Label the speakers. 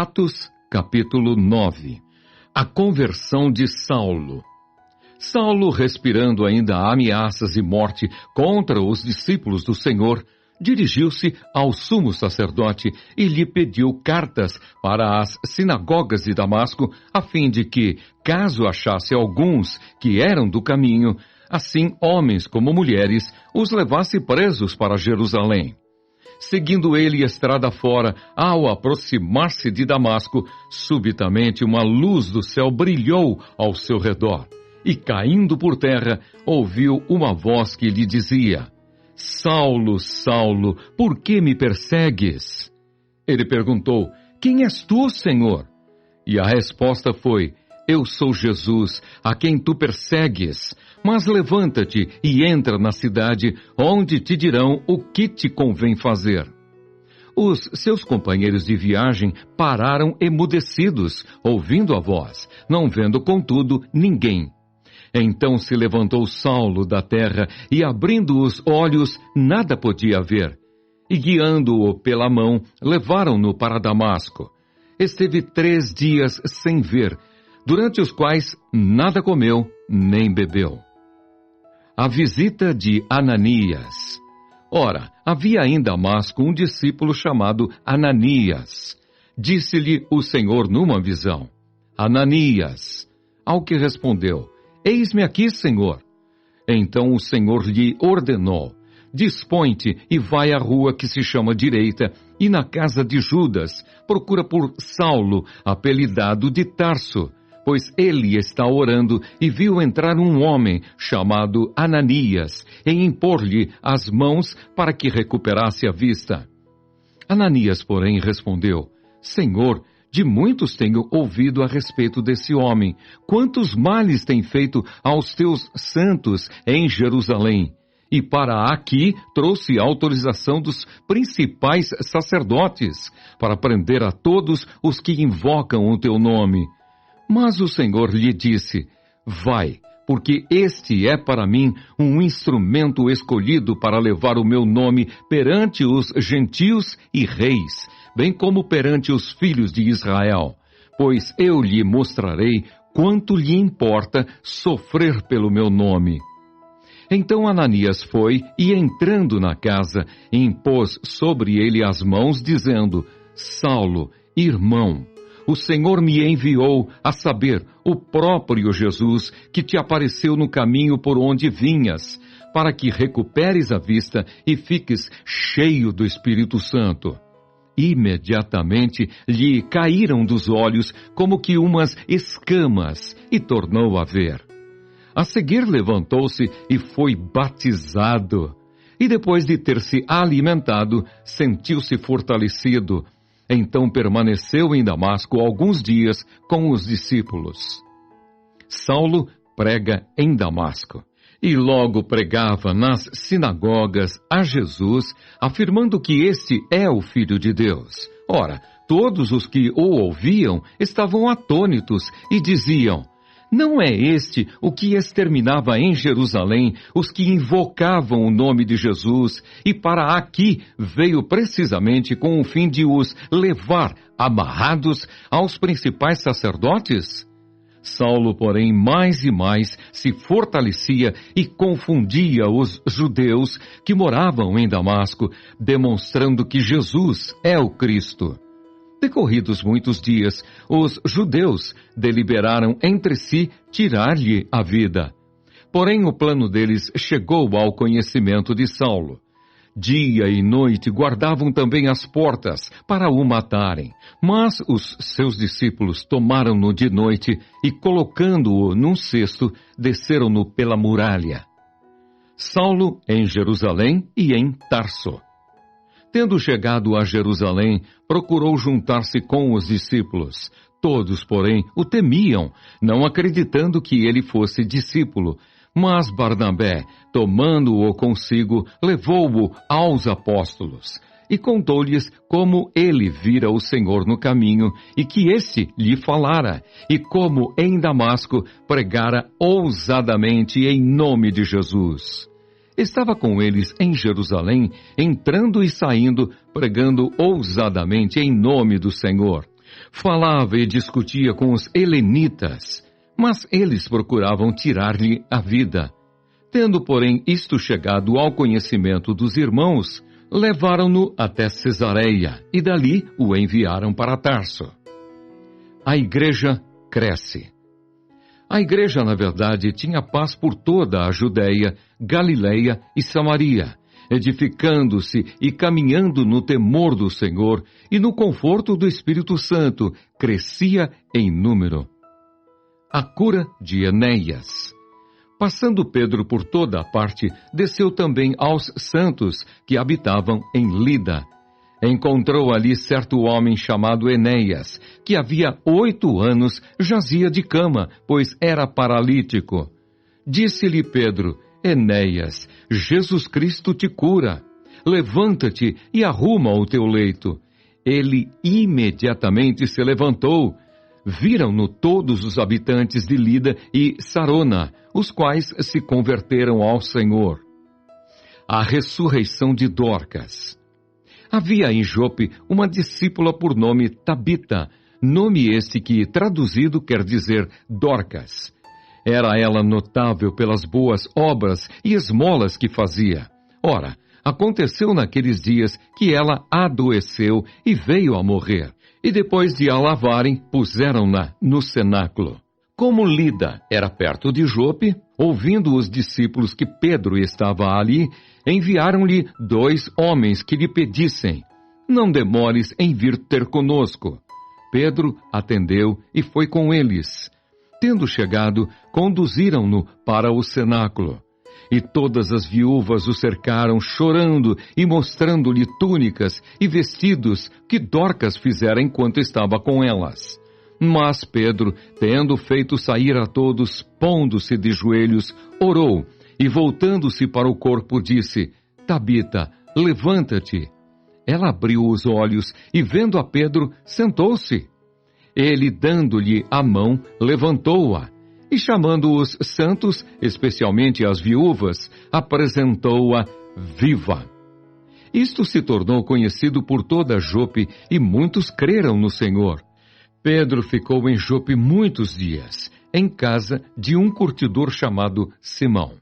Speaker 1: Atos, capítulo 9. A conversão de Saulo. Saulo, respirando ainda ameaças e morte contra os discípulos do Senhor, dirigiu-se ao sumo sacerdote e lhe pediu cartas para as sinagogas de Damasco, a fim de que, caso achasse alguns que eram do caminho, assim homens como mulheres, os levasse presos para Jerusalém. Seguindo ele estrada fora, ao aproximar-se de Damasco, subitamente uma luz do céu brilhou ao seu redor. E caindo por terra, ouviu uma voz que lhe dizia: Saulo, Saulo, por que me persegues? Ele perguntou: Quem és tu, Senhor? E a resposta foi: Eu sou Jesus, a quem tu persegues. Mas levanta-te e entra na cidade, onde te dirão o que te convém fazer. Os seus companheiros de viagem pararam emudecidos, ouvindo a voz, não vendo, contudo, ninguém. Então se levantou Saulo da terra e, abrindo os olhos, nada podia ver. E, guiando-o pela mão, levaram-no para Damasco. Esteve 3 dias sem ver, durante os quais nada comeu nem bebeu. A visita de Ananias. Ora, havia em Damasco um discípulo chamado Ananias. Disse-lhe o Senhor numa visão: Ananias. Ao que respondeu: Eis-me aqui, Senhor. Então o Senhor lhe ordenou: Dispõe-te e vai à rua que se chama Direita, e na casa de Judas procura por Saulo, apelidado de Tarso, pois ele está orando e viu entrar um homem chamado Ananias e impor-lhe as mãos para que recuperasse a vista. Ananias, porém, respondeu: Senhor, de muitos tenho ouvido a respeito desse homem, quantos males tem feito aos teus santos em Jerusalém. E para aqui trouxe autorização dos principais sacerdotes, para prender a todos os que invocam o teu nome. Mas o Senhor lhe disse: Vai, porque este é para mim um instrumento escolhido para levar o meu nome perante os gentios e reis, bem como perante os filhos de Israel, pois eu lhe mostrarei quanto lhe importa sofrer pelo meu nome. Então Ananias foi e, entrando na casa, impôs sobre ele as mãos, dizendo: Saulo, irmão, o Senhor me enviou, a saber, o próprio Jesus, que te apareceu no caminho por onde vinhas, para que recuperes a vista e fiques cheio do Espírito Santo. Imediatamente lhe caíram dos olhos como que umas escamas, e tornou a ver. A seguir levantou-se e foi batizado. E depois de ter se alimentado, sentiu-se fortalecido. Então permaneceu em Damasco alguns dias com os discípulos. Saulo prega em Damasco. E logo pregava nas sinagogas a Jesus, afirmando que este é o Filho de Deus. Ora, todos os que o ouviam estavam atônitos e diziam: Não é este o que exterminava em Jerusalém os que invocavam o nome de Jesus, e para aqui veio precisamente com o fim de os levar amarrados aos principais sacerdotes? Saulo, porém, mais e mais se fortalecia e confundia os judeus que moravam em Damasco, demonstrando que Jesus é o Cristo. Decorridos muitos dias, os judeus deliberaram entre si tirar-lhe a vida. Porém, o plano deles chegou ao conhecimento de Saulo. Dia e noite guardavam também as portas para o matarem. Mas os seus discípulos tomaram-no de noite e, colocando-o num cesto, desceram-no pela muralha. Saulo em Jerusalém e em Tarso. Tendo chegado a Jerusalém, procurou juntar-se com os discípulos. Todos, porém, o temiam, não acreditando que ele fosse discípulo. Mas Barnabé, tomando-o consigo, levou-o aos apóstolos e contou-lhes como ele vira o Senhor no caminho e que esse lhe falara, e como em Damasco pregara ousadamente em nome de Jesus. Estava com eles em Jerusalém, entrando e saindo, pregando ousadamente em nome do Senhor. Falava e discutia com os helenitas, mas eles procuravam tirar-lhe a vida. Tendo, porém, isto chegado ao conhecimento dos irmãos, levaram-no até Cesareia e dali o enviaram para Tarso. A igreja cresce. A igreja, na verdade, tinha paz por toda a Judéia, Galileia e Samaria, edificando-se e caminhando no temor do Senhor e no conforto do Espírito Santo, crescia em número. A cura de Enéas. Passando Pedro por toda a parte, desceu também aos santos que habitavam em Lida. Encontrou ali certo homem chamado Enéas, que havia 8 anos jazia de cama, pois era paralítico. Disse-lhe Pedro: Enéas, Jesus Cristo te cura. Levanta-te e arruma o teu leito. Ele imediatamente se levantou. Viram-no todos os habitantes de Lida e Sarona, os quais se converteram ao Senhor. A ressurreição de Dorcas. Havia em Jope uma discípula por nome Tabita, nome esse que, traduzido, quer dizer Dorcas. Era ela notável pelas boas obras e esmolas que fazia. Ora, aconteceu naqueles dias que ela adoeceu e veio a morrer. E depois de a lavarem, puseram-na no cenáculo. Como Lida era perto de Jope, ouvindo os discípulos que Pedro estava ali, enviaram-lhe 2 homens que lhe pedissem: não demores em vir ter conosco. Pedro atendeu e foi com eles. Tendo chegado, conduziram-no para o cenáculo. E todas as viúvas o cercaram, chorando e mostrando-lhe túnicas e vestidos que Dorcas fizera enquanto estava com elas. Mas Pedro, tendo feito sair a todos, pondo-se de joelhos, orou, e voltando-se para o corpo, disse: Tabita, levanta-te. Ela abriu os olhos e, vendo a Pedro, sentou-se. Ele, dando-lhe a mão, levantou-a. E chamando os santos, especialmente as viúvas, apresentou-a viva. Isto se tornou conhecido por toda Jope, e muitos creram no Senhor. Pedro ficou em Jope muitos dias, em casa de um curtidor chamado Simão.